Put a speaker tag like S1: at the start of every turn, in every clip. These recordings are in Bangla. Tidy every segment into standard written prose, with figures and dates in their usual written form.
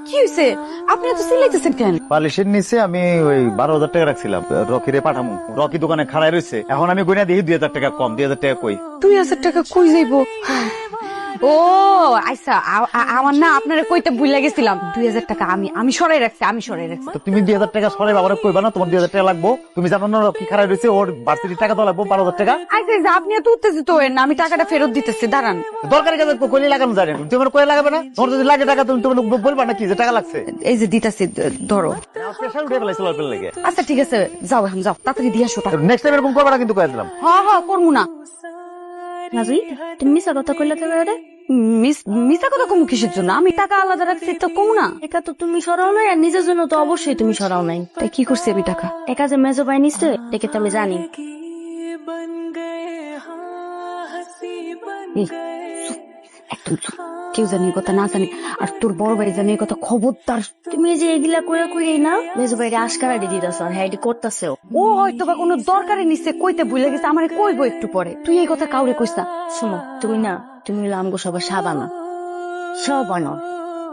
S1: কি হয়েছে? আপনি এত চিল্লাইতেছেন কেন?
S2: পালিশের নিচে আমি ওই 12,000 টাকা রাখছিলাম রকিরে পাঠামু। রকি দোকানে খাড়াই রয়েছে, এখন আমি গুনা দিই 2,000 টাকা কম। 2,000 টাকা কই?
S1: 2,000 টাকা কই যাইবো? ও আচ্ছা, আমার না আপনারা কইতে ভুলে গেছিলাম। 2,000 টাকা আমি সরাই রাখছি,
S2: তো তুমি 2,000 টাকা সরাই বাবার কইবা না? তোমার 2,000 টাকা লাগবো। তুমি জানো না রকি খাড়াই রয়েছে, ওর ভার্সিটির টাকা তো লাগবো 12,000 টাকা।
S1: আচ্ছা আপনি এত উত্তেজিত হয়েন না, আমি টাকাটা ফেরত দিতেছি, দাঁড়ান।
S2: দরকারি কাজে কইলে লাগানো যায় না, তুমি আমার কইলে লাগাবে না? তোমার যদি লাগে টাকা তুমি তুমি বলবা না কি যে টাকা লাগছে?
S1: এই যে দিতেছি, ধরো।
S2: স্পেশাল উঠে ফেলাইছিল অল্পের লেগে।
S1: আচ্ছা ঠিক আছে, যাও এখন যাও, তাড়াতাড়ি দিয়ে আসো টাকা।
S2: নেক্সট টাইম এরকম করবা না কিন্তু কয়ে দিলাম।
S1: হ্যাঁ করবো না।
S3: রাজুই, তুমি মিশা কথা কইলা কেন রে?
S1: মিথ্যা কথা কমু কিসের জন্য? আমি টাকা আলাদা রাখছি তো কমু না।
S3: একা তো তুমি সরাও নাই, আর নিজের জন্য তো অবশ্যই তুমি সরাও নাই।
S1: তাই কি করছি আমি টাকা?
S3: একা যে মেজো ভাই নিচ্ছে দেখে তো আমি জানি।
S1: এই, চুপ, একদম চুপ। কেউ জানি এই কথা না জানি, আর তোর বড় ভাই জানি এই কথা, খবরদার।
S3: তুমি যে এগুলা করে কই না মেজো ভাইরে আশকারা দিয়ে দিতেছ, আর হ্যাঁ এটি করতেছেও।
S1: ও হয়তো বা কোনো দরকারে নিচ্ছে, কইতে ভুলে গেছে, আমারে কইবো একটু পরে। তুই এই কথা কাউরে কইস না।
S3: শোনো তুমি হলো আমগো সবার সাবানা সাবানা।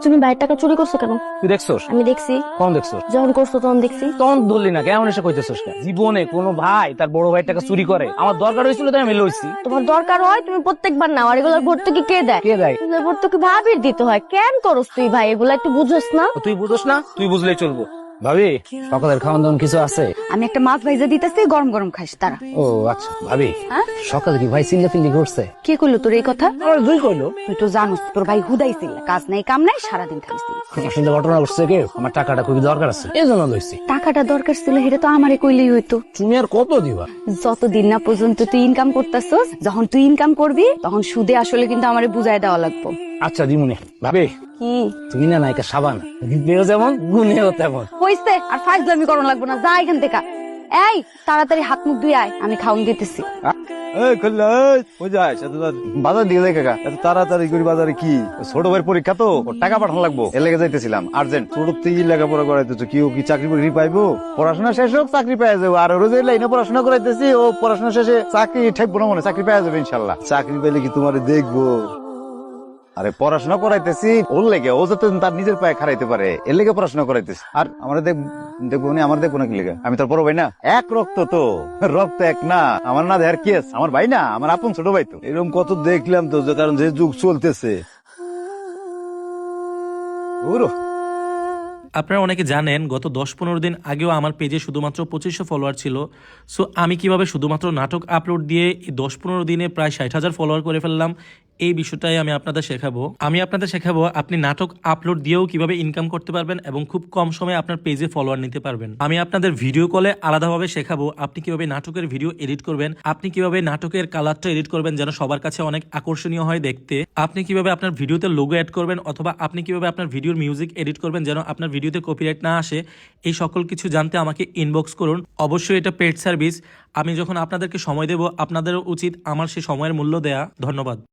S3: তুমি ভাইয়ের টাকা চুরি করছো কেন?
S4: তুই দেখছোস?
S3: আমি দেখছি,
S4: কখন দেখছোস?
S3: যখন করছো তখন দেখছি।
S4: তখন ধরলি না, কেমন এসে কইতেছোস? জীবনে কোনো ভাই তার বড় ভাইয়ের টাকা চুরি করে? আমার দরকার হয়েছিল তাই আমি লইছি।
S3: তোমার দরকার হয় তুমি প্রত্যেকবার নাও, আর এগুলোর ভর্তুকি কে দেয়?
S4: কে দেয়?
S3: এগুলোর ভর্তুকি ভাবির দিতে হয়। কেন করস তুই ভাই এগুলা? একটু বুঝোস না?
S4: তুই বুঝোস না? তুই বুঝলেই চলবো। ভাবি, সকালের খাওয়ান দাওয়ান কিছু আছে?
S1: আমি একটা মাছ ভাইজা দিতেছি, গরম গরম খাইস তারা।
S4: ও আচ্ছা। ভাবি,
S1: হ্যাঁ?
S4: সকালে কি ভাই চিল্লা করছে?
S1: কে কইলো তোর এই কথা?
S4: আমার দুই কইলো।
S1: তুই তো জানোস তোর ভাই হুদাইছিল, কাজ নাই কাম নাই, সারাদিন খাইছিল।
S4: আসলে ঘটনা ঘটছে কি, আমার টাকাটা খুবই দরকার আছে, এই জন্য লইছি।
S1: টাকাটা দরকার ছিল, সেটা তো আমারে কইলেই হইতো।
S4: তুমি আর কত দিবা?
S1: যতদিন না পর্যন্ত তুই ইনকাম করতেছস, যখন তুই ইনকাম করবি তখন সুদে আসলে কিন্তু আমারে বুঝাই দেওয়া লাগবে।
S4: আচ্ছা দিমুনি। ভাবি,
S3: কি
S4: তুমি না নায়িকা সাবান, দিতেও যেমন গুনেও তেমন।
S1: হইছে, আর ফাইজলামি করন লাগবে না, যা এখান থেকে। এই তাড়াতাড়ি হাত মুখ ধুই আয়, আমি খাউন দিতেছি।
S2: বাজার দিকে যাই কাকা।
S5: এত তাড়াতাড়ি করে বাজারে কি?
S2: ছোট ভাইয়ের পরীক্ষা তো, ওর টাকা পাঠানো লাগবো, এর লেগে যাইতেছিলাম আর্জেন্ট।
S5: ছোট থেকে লেখাপড়া করাইতেছো, কি ও কি চাকরি বাকরি পাইবো?
S2: পড়াশোনা শেষ হোক, চাকরি পেয়ে যাবো। আর ওর যে লাইনে পড়াশোনা করাইতেছি, ও পড়াশোনা শেষে চাকরি ঠেকবো না, মনে চাকরি পেয়ে যাবে ইনশাল্লাহ।
S5: চাকরি পেলে কি তোমার দেখবো?
S2: আরে পড়াশোনা করাইতেছি ওর লেগে, ও যাতে তার নিজের পায়ে খাড়াইতে পারে, এর লেগে পড়াশোনা করাইতেছি। আর আমার দেখবো না, আমার দেখবো না কি লেগে? আমি তোর বড় ভাই না, এক রক্ত তো, রক্ত এক না। আমার না দেয়ার কেস, আমার ভাই না, আমার আপন ছোট ভাই তো।
S5: এরকম কত দেখলাম তো, যে কারণ যে যুগ চলতেছে।
S6: আপনারা অনেকে জানেন গত 10-15 দিন আগেও আমার পেজে শুধুমাত্র 2500 ফলোয়ার ছিল। সো আমি কিভাবে শুধুমাত্র নাটক আপলোড দিয়ে এই 10-15 দিনে প্রায় 60,000 ফলোয়ার করে ফেললাম, এই বিষয়টাই আমি আপনাদের শেখাবো। আপনি নাটক আপলোড দিয়েও কিভাবে ইনকাম করতে পারবেন এবং খুব কম সময়ে আপনার পেজে ফলোয়ার নিতে পারবেন। আমি আপনাদের ভিডিও কলে আলাদাভাবে শেখাবো আপনি কিভাবে নাটকের ভিডিও এডিট করবেন, আপনি কিভাবে নাটকের কালারটা এডিট করবেন যেন সবার কাছে অনেক আকর্ষণীয় হয় দেখতে, আপনি কিভাবে আপনার ভিডিওতে লোগো অ্যাড করবেন, অথবা আপনি কিভাবে আপনার ভিডিওর মিউজিক এডিট করবেন যেন আপনার ভিডিওতে কপিরাইট না আসে। এই সকল কিছু জানতে আমাকে ইনবক্স করুন। অবশ্যই এটা পেড সার্ভিস। আমি যখন আপনাদেরকে সময় দেব, আপনাদেরও উচিত আমার সেই সময়ের মূল্য দেয়া। ধন্যবাদ।